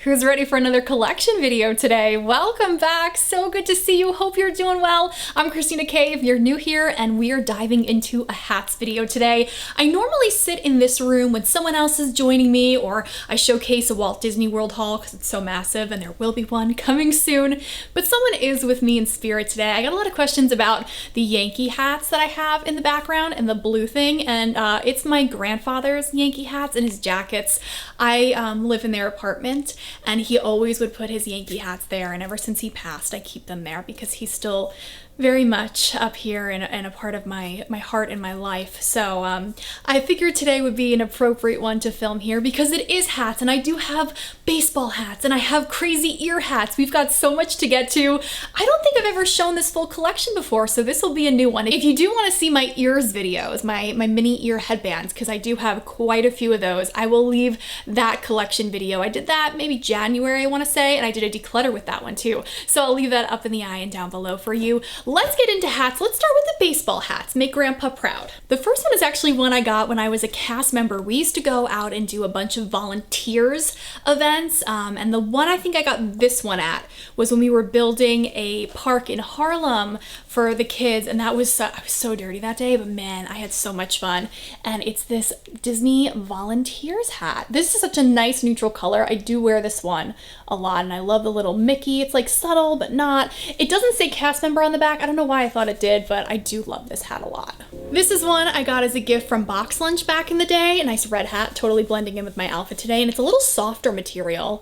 Who's ready for another collection video today? Welcome back. So good to see you. Hope you're doing well. I'm Christina Kay if you're new here, and we are diving into a hats video today. I normally sit in this room when someone else is joining me, or I showcase a Walt Disney World haul because it's so massive and there will be one coming soon. But someone is with me in spirit today. I got a lot of questions about the Yankee hats that I have in the background and the blue thing, and it's my grandfather's Yankee hats and his jackets. I live in their apartment, and he always would put his Yankee hats there, and ever since he passed I keep them there because he's still very much up here and a part of my heart and my life. So I figured today would be an appropriate one to film here because it is hats, and I do have baseball hats and I have crazy ear hats. We've got so much to get to. I don't think I've ever shown this full collection before, so this will be a new one. If you do want to see my ears videos, my mini ear headbands, because I do have quite a few of those, I will leave that collection video. I did that maybe January, I want to say, and I did a declutter with that one too. So I'll leave that up in the eye and down below for you. Let's get into hats. Let's start with the baseball hats. Make Grandpa proud. The first one is actually one I got when I was a cast member. We used to go out and do a bunch of volunteers events, and the one I think I got this one at was when we were building a park in Harlem for the kids, and that was I was so dirty that day, but man, I had so much fun. And it's this Disney Volunteers hat. This is such a nice neutral color. I do wear this one a lot, and I love the little Mickey. It's like subtle, but not. It doesn't say cast member on the back. I don't know why I thought it did, but I do love this hat a lot. This is one I got as a gift from Box Lunch back in the day. A nice red hat, totally blending in with my outfit today, and it's a little softer material.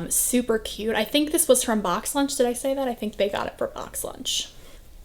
Super cute. I think this was from Box Lunch. Did I say that? I think they got it for Box Lunch.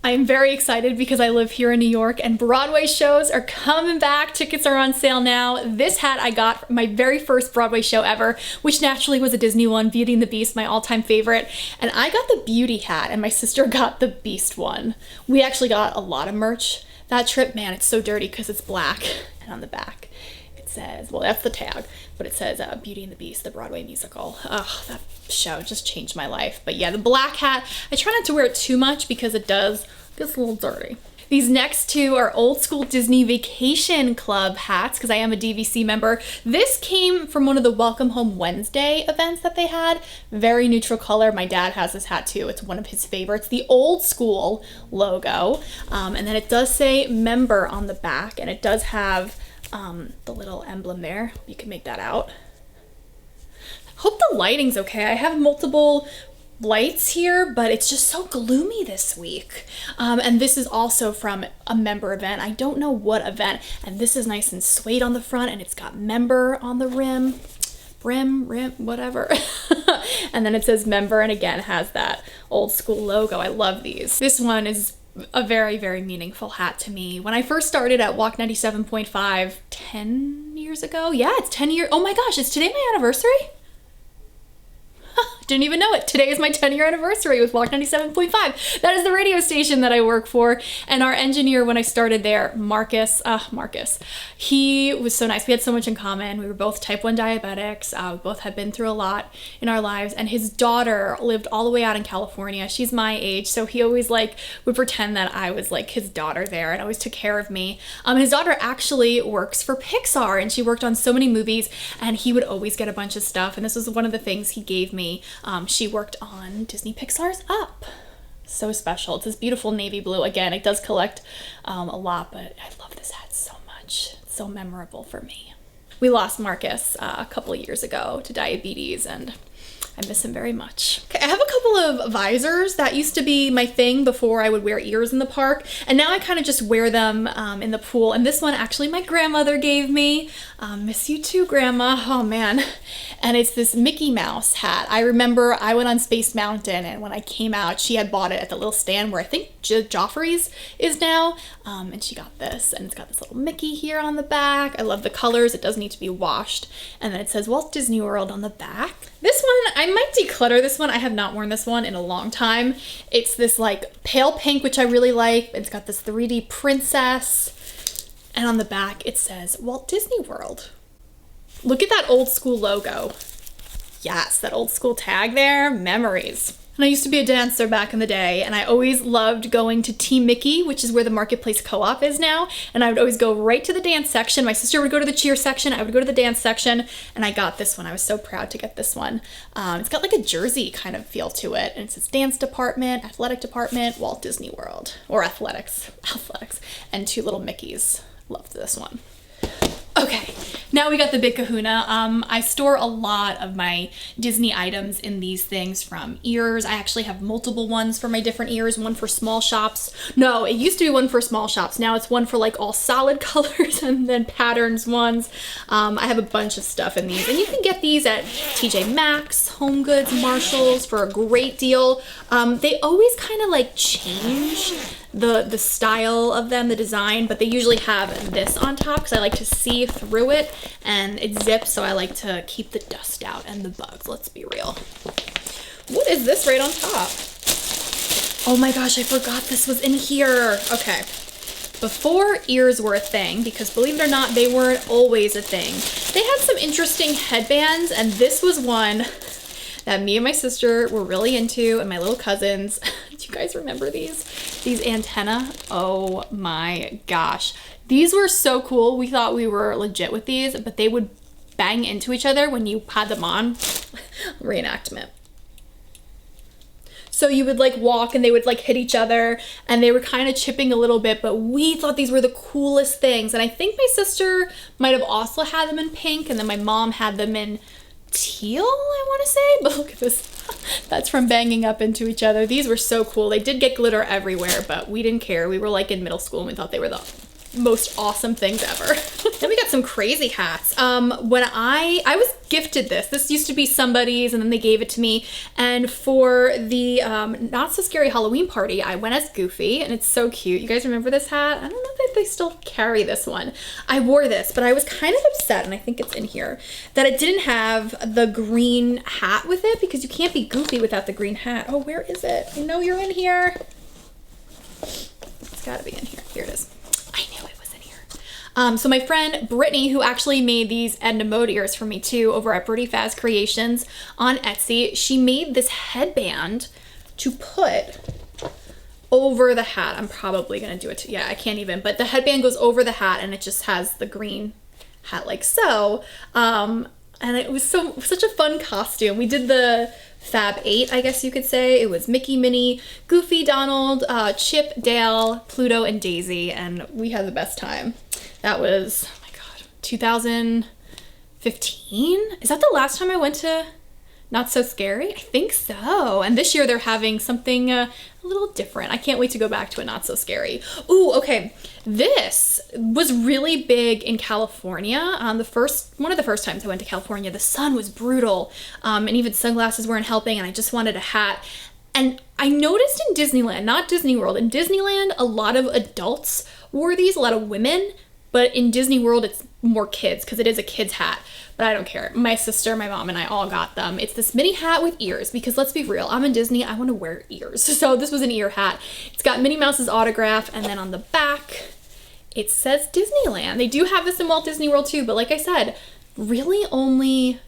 I'm very excited because I live here in New York and Broadway shows are coming back. Tickets are on sale now. This hat I got from my very first Broadway show ever, which naturally was a Disney one, Beauty and the Beast, my all-time favorite. And I got the Beauty hat and my sister got the Beast one. We actually got a lot of merch that trip. Man, it's so dirty because it's black, and on the back it says, well, that's the tag, but it says Beauty and the Beast, the Broadway musical. Oh, that show just changed my life. But yeah, the black hat, I try not to wear it too much because it gets a little dirty. These next two are old school Disney Vacation Club hats because I am a DVC member. This came from one of the Welcome Home Wednesday events that they had. Very neutral color. My dad has this hat too. It's one of his favorites. The old school logo. And then it does say member on the back, and it does have the little emblem there. You can make that out. Hope the lighting's okay. I have multiple lights here, but it's just so gloomy this week. And this is also from a member event. I don't know what event. And this is nice and suede on the front, and it's got member on the rim, whatever. And then it says member, and again has that old school logo. I love these. This one is a very, very meaningful hat to me. When I first started at Walk 97.5 10 years ago, yeah, it's 10 years. Oh my gosh, is today my anniversary? Didn't even know it. Today is my 10-year anniversary with Walk 97.5. That is the radio station that I work for. And our engineer, when I started there, Marcus, he was so nice. We had so much in common. We were both type 1 diabetics. We both had been through a lot in our lives. And his daughter lived all the way out in California. She's my age. So he always would pretend that I was like his daughter there and always took care of me. His daughter actually works for Pixar, and she worked on so many movies, and he would always get a bunch of stuff. And this was one of the things he gave me. She worked on Disney Pixar's Up. So special. It's this beautiful navy blue. Again, it does collect a lot, but I love this hat so much. It's so memorable for me. We lost Marcus a couple of years ago to diabetes, and I miss him very much. Okay, I have a couple of visors that used to be my thing before I would wear ears in the park, and now I kind of just wear them in the pool. And this one actually my grandmother gave me. Miss you too, Grandma. Oh man. And it's this Mickey Mouse hat. I remember I went on Space Mountain, and when I came out, she had bought it at the little stand where I think Joffrey's is now, and she got this, and it's got this little Mickey here on the back. I love the colors. It does need to be washed. And then it says Walt Disney World on the back. This one, I might declutter this one. I have not worn this one in a long time. It's this like pale pink, which I really like. It's got this 3D princess. And on the back, it says Walt Disney World. Look at that old school logo. Yes, that old school tag there. Memories. And I used to be a dancer back in the day, and I always loved going to Team Mickey, which is where the Marketplace Co-op is now. And I would always go right to the dance section. My sister would go to the cheer section, I would go to the dance section, and I got this one. I was so proud to get this one. It's got like a jersey kind of feel to it, and it says dance department, athletic department, Walt Disney World, or athletics, and 2 little Mickeys. Loved this one. Okay, now we got the big kahuna. I store a lot of my Disney items in these things, from ears. I actually have multiple ones for my different ears, one for small shops. No, it used to be one for small shops. Now it's one for like all solid colors and then patterns ones. I have a bunch of stuff in these, and you can get these at TJ Maxx, Home Goods, Marshalls for a great deal. They always kind of like change the style of them, the design, but they usually have this on top because I like to see through it, and it zips, so I like to keep the dust out and the bugs, let's be real. What is this right on top? Oh my gosh, I forgot this was in here. Okay, before ears were a thing, because believe it or not, they weren't always a thing, they had some interesting headbands, and this was one that me and my sister were really into, and my little cousins. Do you guys remember these? These antenna? Oh my gosh. These were so cool. We thought we were legit with these, but they would bang into each other when you had them on. Reenactment. So you would like walk and they would like hit each other, and they were kind of chipping a little bit, but we thought these were the coolest things. And I think my sister might have also had them in pink, and then my mom had them in teal, I want to say, but look at this. That's from banging up into each other. These were so cool. They did get glitter everywhere, but we didn't care. We were like in middle school and we thought they were the most awesome things ever. Then we got some crazy hats. When I was gifted this used to be somebody's, and then they gave it to me, and for the Not So Scary Halloween party I went as Goofy, and it's so cute. You guys remember this hat? I don't know if they still carry this one. I wore this, but I was kind of upset, and I think it's in here, that it didn't have the green hat with it, because you can't be Goofy without the green hat. Oh, where is it? I know you're in here. It's gotta be in here. Here it is. I knew it was in here. So my friend Brittany, who actually made these Edna Mode ears for me too, over at Birdie Faz Creations on Etsy, she made this headband to put over the hat. I'm probably gonna do it too. Yeah, I can't even, but the headband goes over the hat, and it just has the green hat like so. And it was such a fun costume. We did the Fab 8, I guess you could say. It was Mickey, Minnie, Goofy, Donald, Chip, Dale, Pluto, and Daisy, and we had the best time. That was, oh my god, 2015? Is that the last time I went to Not So Scary? I think so. And this year they're having something a little different. I can't wait to go back to a Not So Scary. Ooh, okay. This was really big in California. One of the first times I went to California, the sun was brutal, and even sunglasses weren't helping, and I just wanted a hat. And I noticed in Disneyland, not Disney World, in Disneyland, a lot of adults wore these, a lot of women, but in Disney World, it's more kids, because it is a kid's hat. But I don't care. My sister, my mom, and I all got them. It's this mini hat with ears, because let's be real, I'm in Disney, I want to wear ears. So this was an ear hat. It's got Minnie Mouse's autograph, and then on the back, it says Disneyland. They do have this in Walt Disney World too, but like I said, really only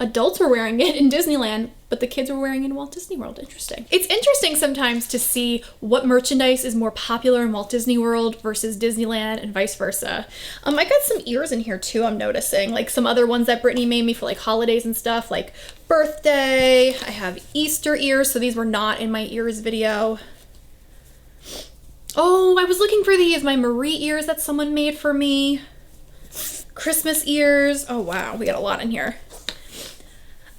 adults were wearing it in Disneyland, but the kids were wearing it in Walt Disney World. Interesting. It's interesting sometimes to see what merchandise is more popular in Walt Disney World versus Disneyland, and vice versa. I got some ears in here too, I'm noticing, like some other ones that Brittany made me for like holidays and stuff, like birthday. I have Easter ears, so these were not in my ears video. Oh, I was looking for these, my Marie ears that someone made for me. Christmas ears. Oh wow, we got a lot in here.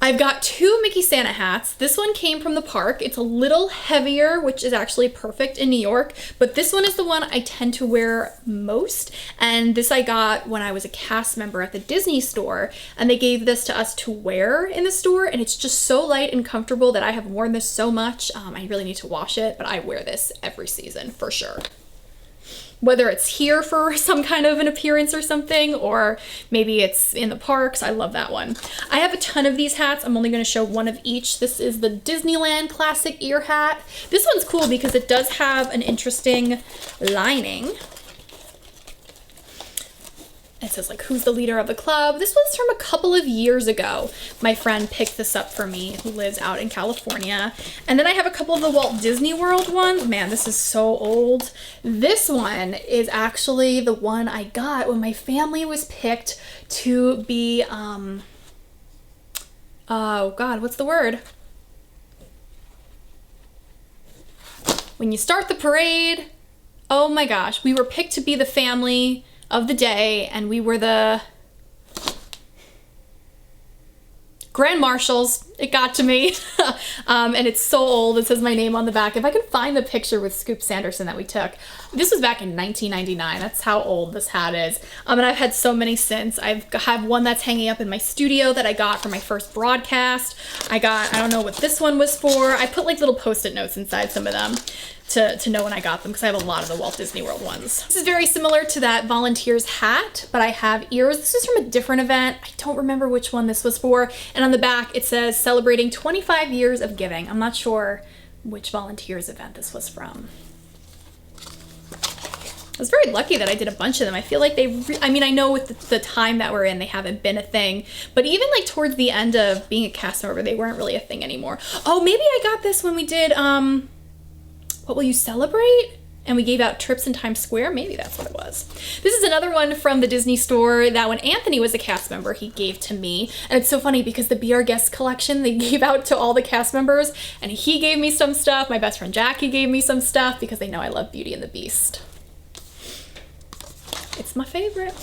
I've got 2 Mickey Santa hats. This one came from the park. It's a little heavier, which is actually perfect in New York, but this one is the one I tend to wear most. And this I got when I was a cast member at the Disney store, and they gave this to us to wear in the store, and it's just so light and comfortable that I have worn this so much. I really need to wash it, but I wear this every season for sure. Whether it's here for some kind of an appearance or something, or maybe it's in the parks. I love that one. I have a ton of these hats. I'm only going to show one of each. This is the Disneyland Classic Ear Hat. This one's cool because it does have an interesting lining. It says like, who's the leader of the club? This was from a couple of years ago. My friend picked this up for me, who lives out in California. And then I have a couple of the Walt Disney World ones. Man, this is so old. This one is actually the one I got when my family was picked to be, oh God, what's the word? When you start the parade, oh my gosh, we were picked to be the family of the day, and we were the Grand Marshals. It got to me. And it's so old. It says my name on the back. If I could find the picture with Scoop Sanderson that we took. This was back in 1999. That's how old this hat is. And I've had so many since. I have one that's hanging up in my studio that I got for my first broadcast. I don't know what this one was for. I put like little post-it notes inside some of them to know when I got them, because I have a lot of the Walt Disney World ones. This is very similar to that Volunteers hat, but I have ears. This is from a different event. I don't remember which one this was for. And on the back it says celebrating 25 years of giving. I'm not sure which Volunteers event this was from. I was very lucky that I did a bunch of them. I feel like I mean, I know with the time that we're in, they haven't been a thing, but even like towards the end of being a cast member, they weren't really a thing anymore. Oh, maybe I got this when we did, What Will You Celebrate? And we gave out trips in Times Square. Maybe that's what it was. This is another one from the Disney store that when Anthony was a cast member, he gave to me. And it's so funny because the Be Our Guest collection, they gave out to all the cast members, and he gave me some stuff. My best friend Jackie gave me some stuff because they know I love Beauty and the Beast. It's my favorite.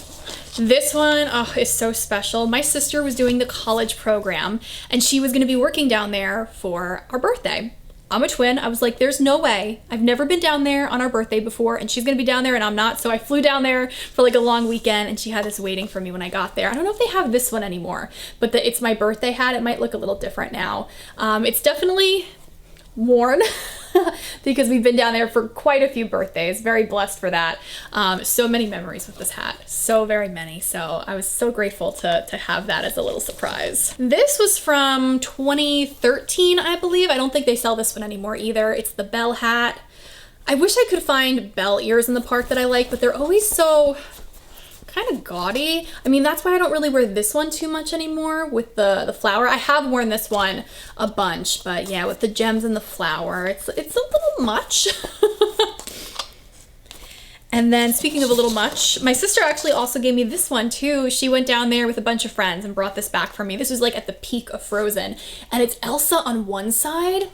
This one, oh, is so special. My sister was doing the college program, and she was gonna be working down there for our birthday. I'm a twin. I was like, there's no way. I've never been down there on our birthday before, and she's gonna be down there and I'm not. So I flew down there for like a long weekend, and she had this waiting for me when I got there. I don't know if they have this one anymore, but it's my birthday hat. It might look a little different now. It's definitely worn because we've been down there for quite a few birthdays. Very blessed for that. So many memories with this hat, so very many. So I was so grateful to have that as a little surprise. This was from 2013, I believe. I don't think they sell this one anymore either. It's the Belle hat. I wish I could find Belle ears in the park that I like, but they're always so kind of gaudy. I mean, that's why I don't really wear this one too much anymore with the flower. I have worn this one a bunch, but yeah, with the gems and the flower, it's a little much. And then speaking of a little much, my sister actually also gave me this one too. She went down there with a bunch of friends and brought this back for me. This was like at the peak of Frozen, and it's Elsa on one side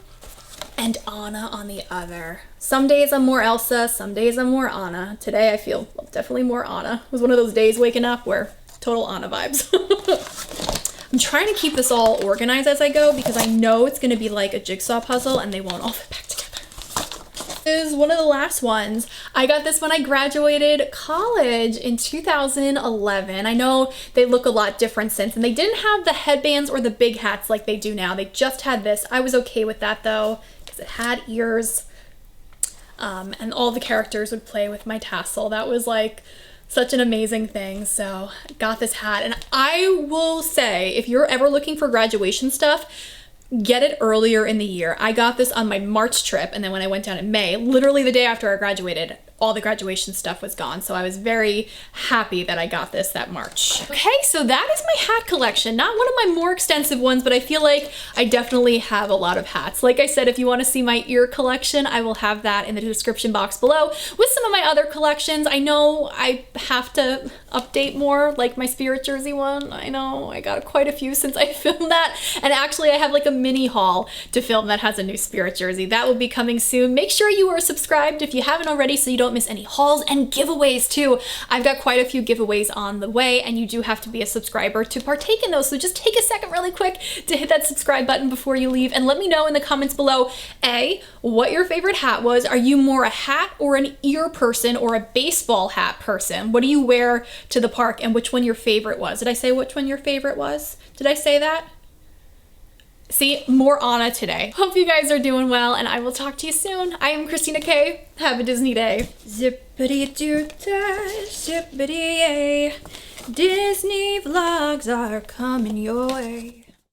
and Anna on the other. Some days I'm more Elsa, some days I'm more Anna. Today I feel definitely more Anna. It was one of those days waking up where total Anna vibes. I'm trying to keep this all organized as I go because I know it's gonna be like a jigsaw puzzle and they won't all fit back together. This is one of the last ones. I got this when I graduated college in 2011. I know they look a lot different since, and they didn't have the headbands or the big hats like they do now. They just had this. I was okay with that though, because it had ears. And all the characters would play with my tassel. That was like such an amazing thing. So I got this hat, and I will say, if you're ever looking for graduation stuff, get it earlier in the year. I got this on my March trip, and then when I went down in May, literally the day after I graduated, all the graduation stuff was gone. So I was very happy that I got this that March. Okay, so that is my hat collection. Not one of my more extensive ones, but I feel like I definitely have a lot of hats. Like I said, if you want to see my ear collection, I will have that in the description box below with some of my other collections. I know I have to update more, like my Spirit Jersey one. I know I got quite a few since I filmed that. And actually I have like a mini haul to film that has a new Spirit Jersey. That will be coming soon. Make sure you are subscribed if you haven't already so you don't miss any hauls and giveaways too. I've got quite a few giveaways on the way, and you do have to be a subscriber to partake in those. So just take a second really quick to hit that subscribe button before you leave, and let me know in the comments below, A, what your favorite hat was. Are you more a hat or an ear person or a baseball hat person? What do you wear to the park, and which one your favorite was? Did I say which one your favorite was? Did I say that? See, more Anna today. Hope you guys are doing well, and I will talk to you soon. I am Christina K. Have a Disney day. Zippity-doo-dah, zippity-yay. Disney vlogs are coming your way.